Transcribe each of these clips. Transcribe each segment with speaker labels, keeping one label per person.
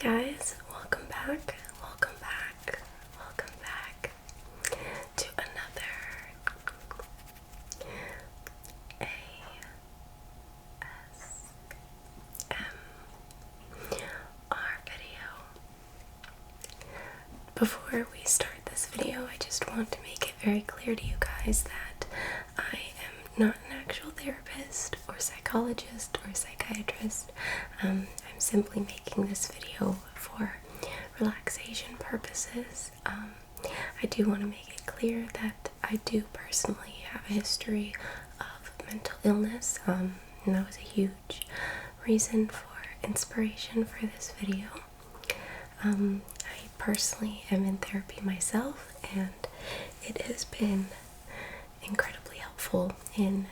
Speaker 1: Hi guys, welcome back to another ASMR video. Before we start this video, I just want to make it very clear to you guys that I am not an actual therapist or psychologist or psychiatrist. I'm simply making this video for relaxation purposes. I do want to make it clear that I do personally have a history of mental illness, and that was a huge reason for inspiration for this video. I personally am in therapy myself, and it has been incredibly helpful in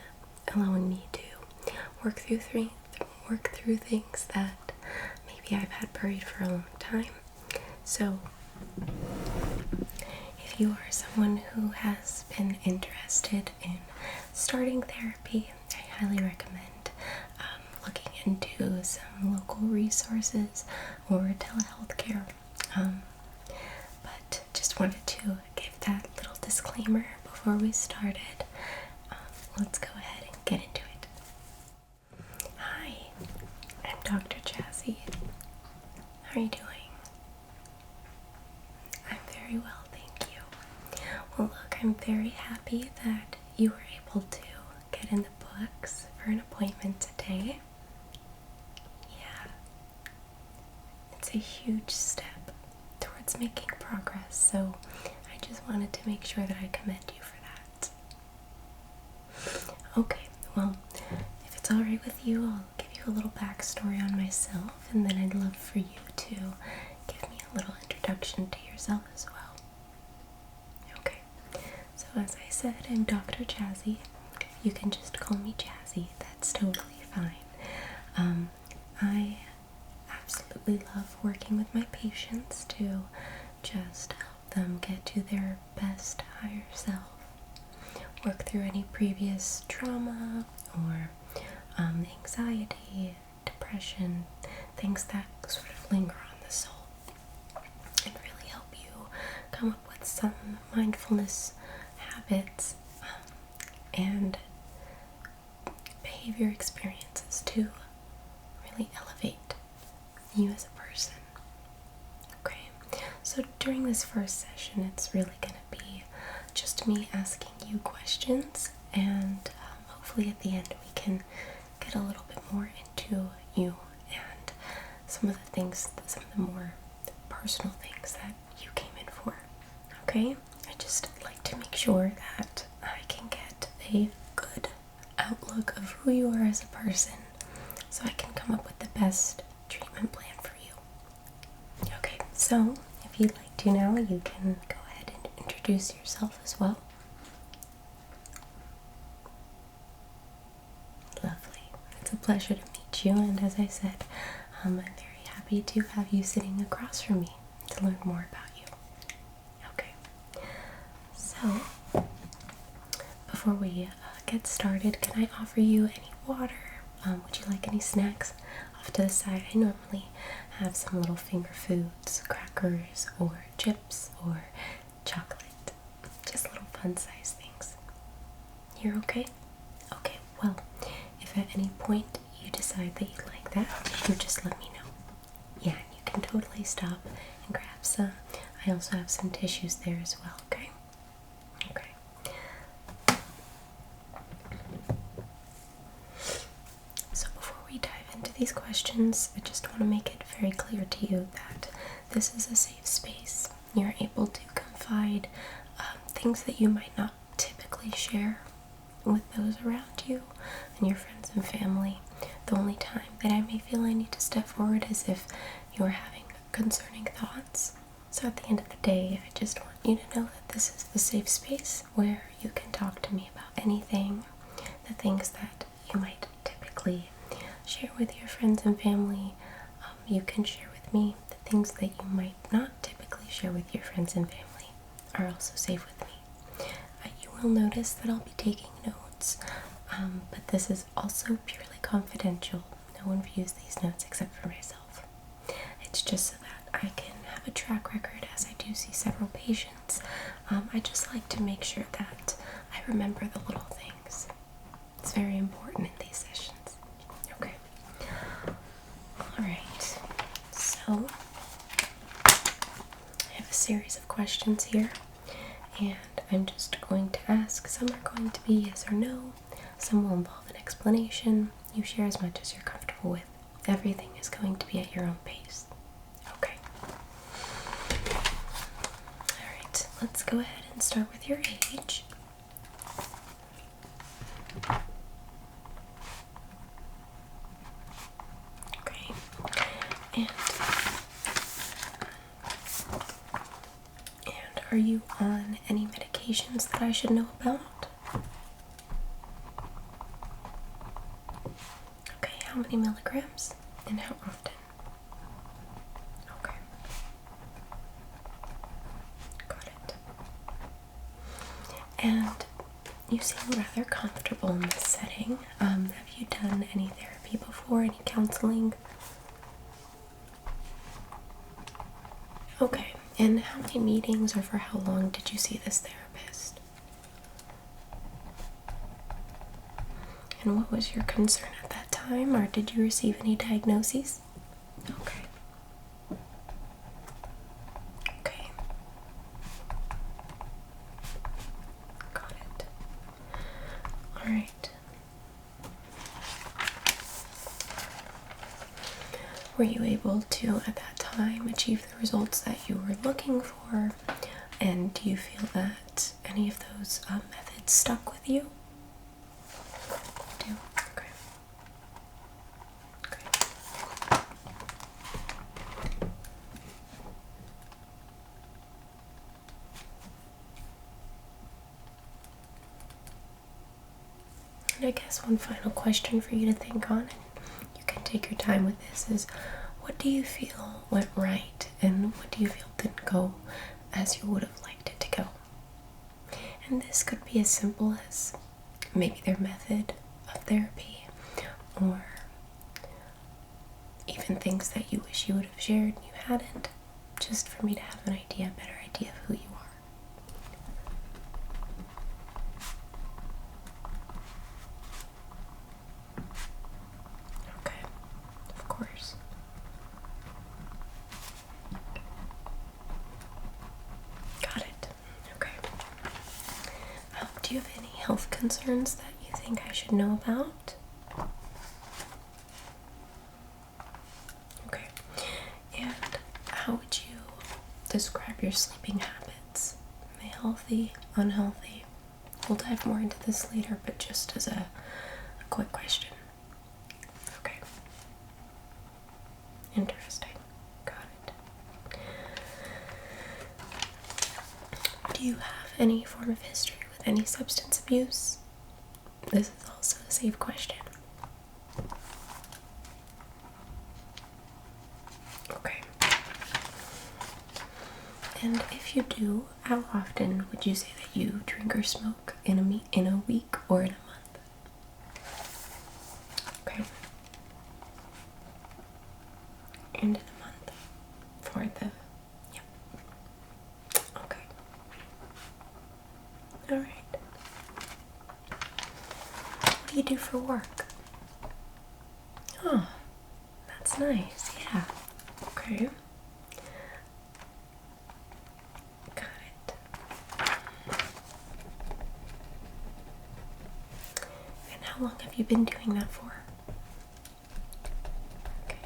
Speaker 1: allowing me to work through things that maybe I've had buried for a long time. So if you are someone who has been interested in starting therapy, I highly recommend looking into some local resources or telehealth care. But just wanted to give that little disclaimer before we started. Let's go ahead and get into it. Hi, I'm Dr. Jazzy. How are you doing? I'm very well, thank you. Well, look, I'm very happy that you were able to get in the books for an appointment today. Yeah, it's a huge step towards making progress, so I just wanted to make sure that I commend you for that. Okay, well, if it's alright with you, I'll give you a little backstory on myself, and then I'd love for you to give me a little introduction to yourself as well. Okay, so as I said, I'm Dr. Jazzy. You can just call me Jazzy, that's totally fine. I absolutely love working with my patients to just help them get to their best higher self, work through any previous trauma or anxiety, depression, things that sort of linger on the soul, and really help you come up with some mindfulness habits and behavior experiences to really elevate you as a person. Okay, so during this first session, it's really going to be just me asking you questions, and hopefully at the end we can get a little bit more into you and some of the more personal things that you came in for. Okay, I just like to make sure that I can get a good outlook of who you are as a person, so I can come up with the best treatment plan for you. Okay, so if you'd like to now, you can go ahead and introduce yourself as well. Lovely. It's a pleasure to meet you, and as I said, I'm very happy to have you sitting across from me to learn more about you. Okay, so before we get started, can I offer you any water? Would you like any snacks? Off to the side, I normally have some little finger foods, crackers, or chips, or chocolate. Just little fun-sized things. You're okay? Okay, well, if at any point you decide that you'd like that, you just let me know. Yeah, you can totally stop and grab some. I also have some tissues there as well, okay? Okay. So before we dive into these questions, I just want to make it very clear to you that this is a safe space. You're able to confide things that you might not typically share with those around you and your friends and family. The only time that I may feel I need to step forward is if you're having concerning thoughts. So at the end of the day, I just want you to know that this is the safe space where you can talk to me about anything, the things that you might typically share with your friends and family. You can share with me. The things that you might not typically share with your friends and family are also safe with me. You will notice that I'll be taking notes, but this is also purely confidential. No one views these notes except for myself. It's just so that I can have a track record as I do see several patients. I just like to make sure that I remember the little things. It's very important in these sessions. Okay. Alright, so I have a series of questions here, and I'm just going to ask. Some are going to be yes or no, some will involve an explanation. You share as much as you're comfortable with. Everything is going to be at your own pace. Okay. Alright, let's go ahead and start with your age. Okay. And are you on any medications that I should know about? Okay, how many milligrams and how often? Okay. Got it. And you seem rather comfortable in this setting. Have you done any therapy before, any counseling? Okay, and how many meetings or for how long did you see this therapist? And what was your concern at that time, or did you receive any diagnoses? Okay. Okay. Got it. Alright. Were you able to, at that time, achieve the results that you were looking for? And do you feel that any of those methods stuck with you? Do? Okay. Okay. And I guess one final question for you to think on, and you can take your time with this, is what do you feel went right and what do you feel didn't go as you would have liked it to go? And this could be as simple as maybe their method of therapy, or even things that you wish you would have shared and you hadn't, just for me to have an idea, a better idea of who you are. Okay, of course. Got it. Okay. Do you have any health concerns that you think I should know about? Okay. And how would you describe your sleeping habits? Are they healthy, unhealthy? We'll dive more into this later, but just as a quick question. Okay. Interesting. Got it. Do you have any form of history with any substance abuse? This is also a safe question. Okay. And if you do, how often would you say that you drink or smoke in a week or in a month? Okay. And in a month for the, yep. Okay. Alright. What do you do for work? Oh, that's nice, yeah. Okay. Got it. And how long have you been doing that for? Okay.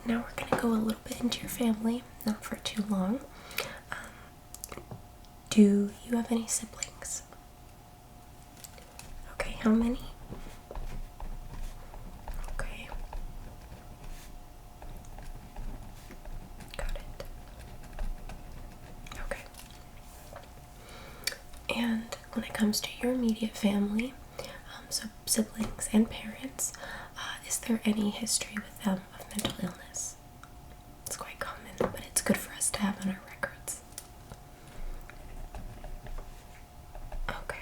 Speaker 1: Now we're going to go a little bit into your family, not for too long. Do you have any siblings? Okay, how many? Okay. Got it. Okay. And when it comes to your immediate family, so siblings and parents, is there any history with them of mental illness? It's quite common, but it's good for us to have on our records. Okay.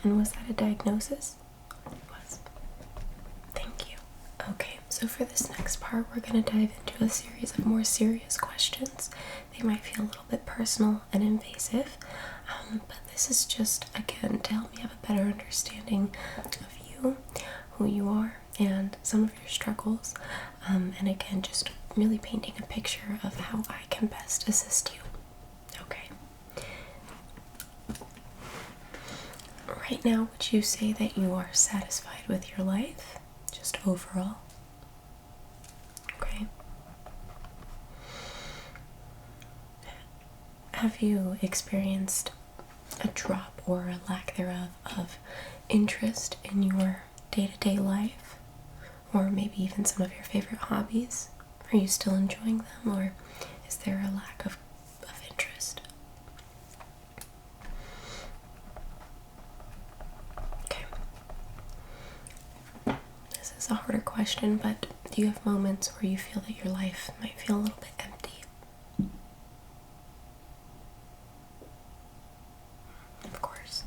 Speaker 1: And was that a diagnosis? It was. Thank you. Okay, so for this next part, we're going to dive into a series of more serious questions. They might feel a little bit personal and invasive, but this is just, again, to help me have a better understanding of you, who you are, and some of your struggles, and again, just really painting a picture of how I can best assist you. Okay. Right now, would you say that you are satisfied with your life, just overall? Okay. Have you experienced a drop or a lack thereof of interest in your day-to-day life? Or maybe even some of your favorite hobbies? Are you still enjoying them, or is there a lack of interest? Okay. This is a harder question, but do you have moments where you feel that your life might feel a little bit empty? Of course.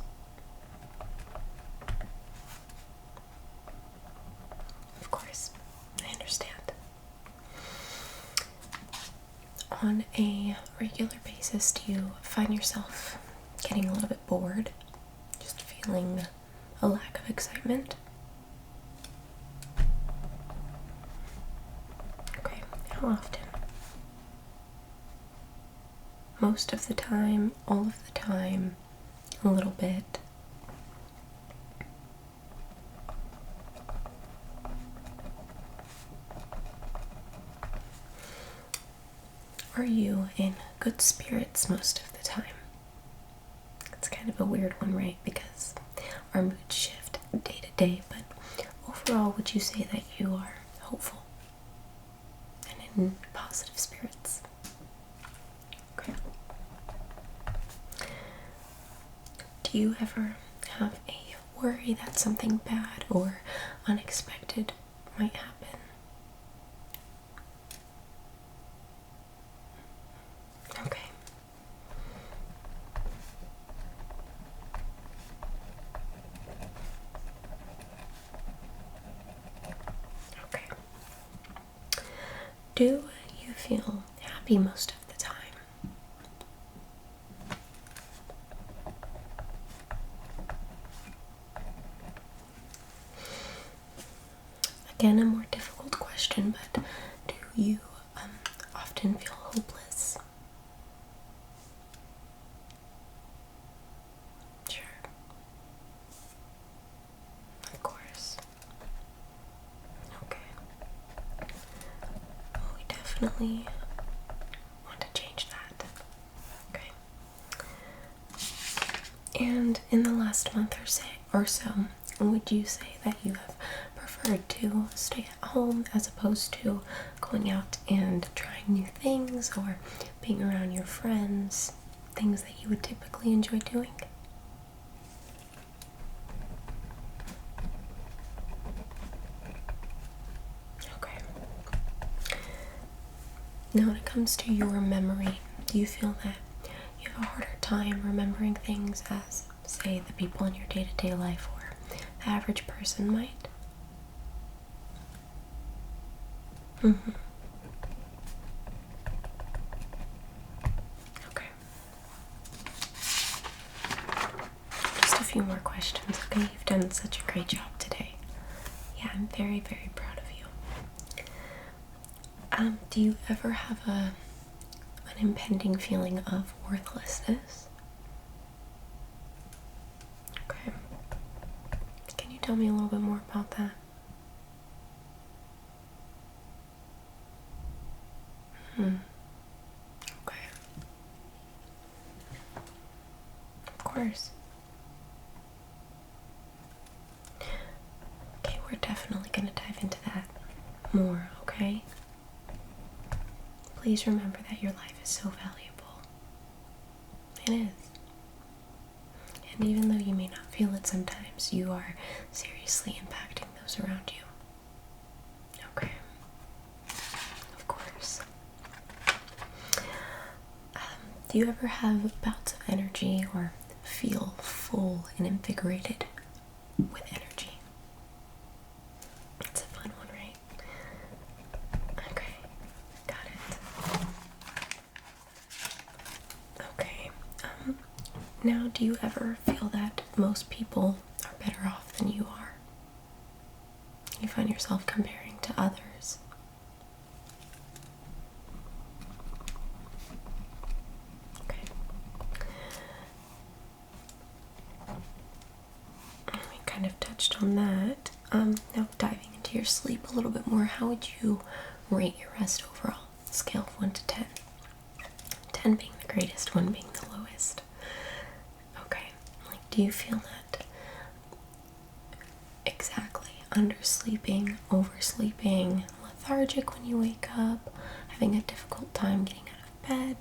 Speaker 1: Of course. I understand. On a regular basis, do you find yourself getting a little bit bored? Just feeling a lack of excitement? Okay, how often? Most of the time, all of the time, a little bit? Are you in good spirits most of the time? It's kind of a weird one, right? Because our moods shift day to day, but overall, would you say that you are hopeful and in positive spirits? Okay. Do you ever have a worry that something bad or unexpected might happen? Okay. Okay. Do you feel happy most of the time? Again, a more difficult question, but do you often feel hopeless? Sure. Of course. Okay. Well, we definitely want to change that. Okay. And in the last month or so, would you say that you have preferred to stay at home as opposed to going out and trying new things or being around your friends, things that you would typically enjoy doing? Okay. Now, when it comes to your memory, do you feel that you have a harder time remembering things as, say, the people in your day-to-day life or the average person might? Mm-hmm. Okay. Just a few more questions, okay? You've done such a great job today. Yeah, I'm very, very proud of you. Do you ever have an impending feeling of worthlessness? Okay. Can you tell me a little bit more about that? Okay. Of course. Okay, we're definitely going to dive into that more, okay? Please remember that your life is so valuable. It is. And even though you may not feel it sometimes, you are seriously impacting those around you. Okay. Of course. Do you ever have bouts of energy or feel full and invigorated with energy? It's a fun one, right? Okay, got it. Okay, now do you ever feel that most people are better off than you are? You find yourself comparing to others? Okay. We kind of touched on that. Now diving into your sleep a little bit more, how would you rate your rest overall? Scale of 1 to 10. 10 being the greatest, 1 being the lowest. Okay. Like, do you feel that exactly undersleeping, oversleeping, lethargic when you wake up, having a difficult time getting out of bed?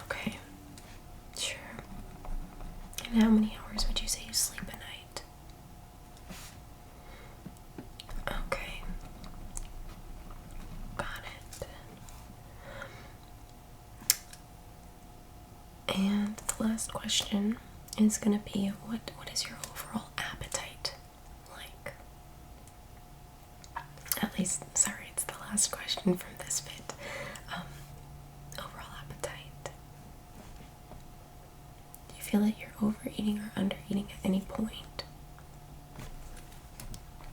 Speaker 1: Okay. Sure. And how many hours would you say you sleep a night? Okay. Got it. And the last question is going to be, what is your overall appetite like? At least, sorry, it's the last question from this bit. Overall appetite. Do you feel that you're overeating or undereating at any point?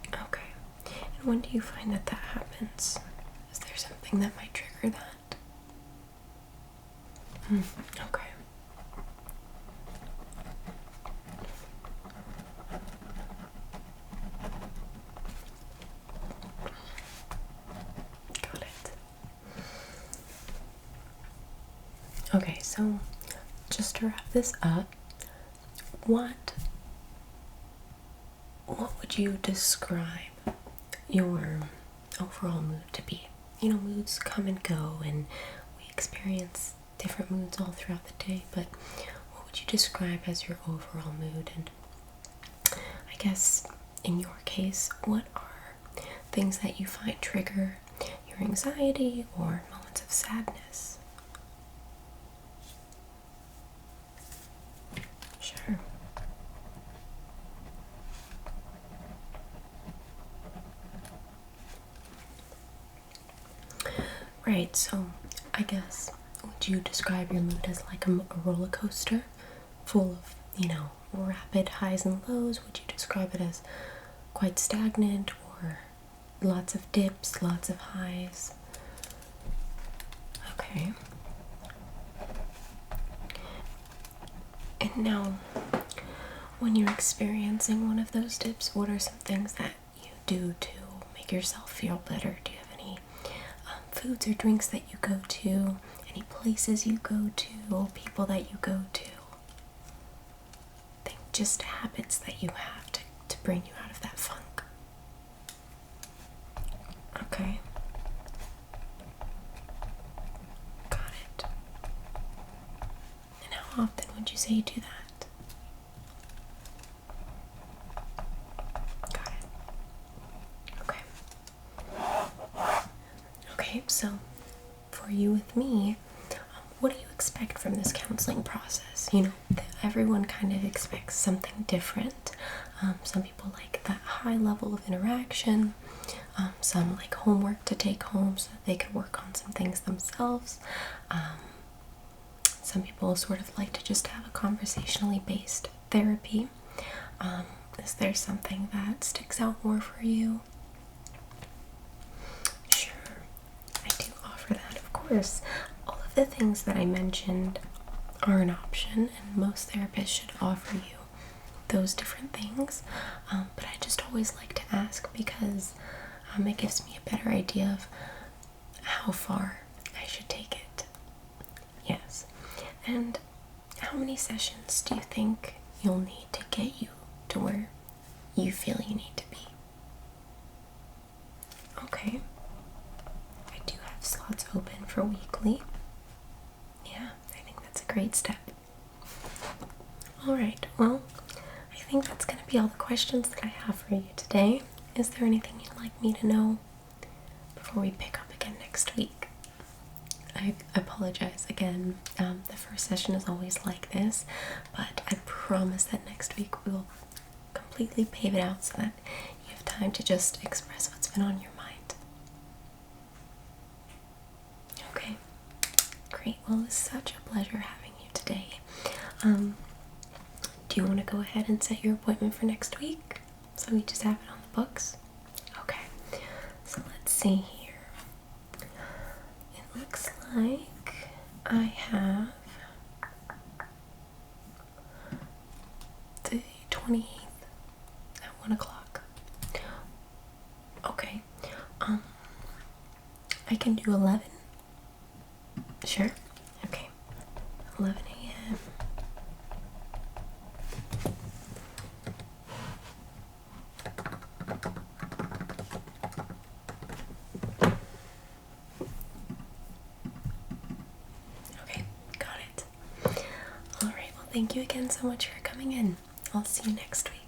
Speaker 1: Okay. And when do you find that happens? Is there something that might trigger that? Okay. Got it. Okay, so just to wrap this up, what would you describe your overall mood to be? You know, moods come and go, and we experience different moods all throughout the day, but what would you describe as your overall mood? And I guess in your case, what are things that you find trigger your anxiety or moments of sadness? Sure. Right, so I guess, would you describe your mood as like a roller coaster full of, rapid highs and lows? Would you describe it as quite stagnant, or lots of dips, lots of highs? Okay. And now, when you're experiencing one of those dips, what are some things that you do to make yourself feel better? Do you have any foods or drinks that you go to, any places you go to, people that you go to? Think just habits that you have to bring you out of that funk. Okay. Got it. And how often would you say you do that? Got it. Okay. Okay, so for you with me, what do you expect from this counseling process? Everyone kind of expects something different. Some people like that high level of interaction. Some like homework to take home so that they can work on some things themselves. Some people sort of like to just have a conversationally based therapy. Is there something that sticks out more for you? Sure, I do offer that, of course. All of the things that I mentioned are an option, and most therapists should offer you those different things. But I just always like to ask because it gives me a better idea of how far I should take it. Yes. And how many sessions do you think you'll need to get you to where you feel you need to be? Okay. I do have slots open for weekly. Yeah, I think that's a great step. Alright, well, I think that's going to be all the questions that I have for you today. Is there anything you'd like me to know before we pick up again next week? I apologize again. The first session is always like this, but I promise that next week we will completely pave it out so that you have time to just express what's been on your mind. Okay, great. Well, it was such a pleasure having you today. Do you want to go ahead and set your appointment for next week so we just have it on the books? Okay, so let's see here. It looks like I have the 28th at 1 o'clock. Okay, I can do 11. Sure. Okay, 11 a.m. Okay, got it. Alright, well, thank you again so much for coming in. I'll see you next week.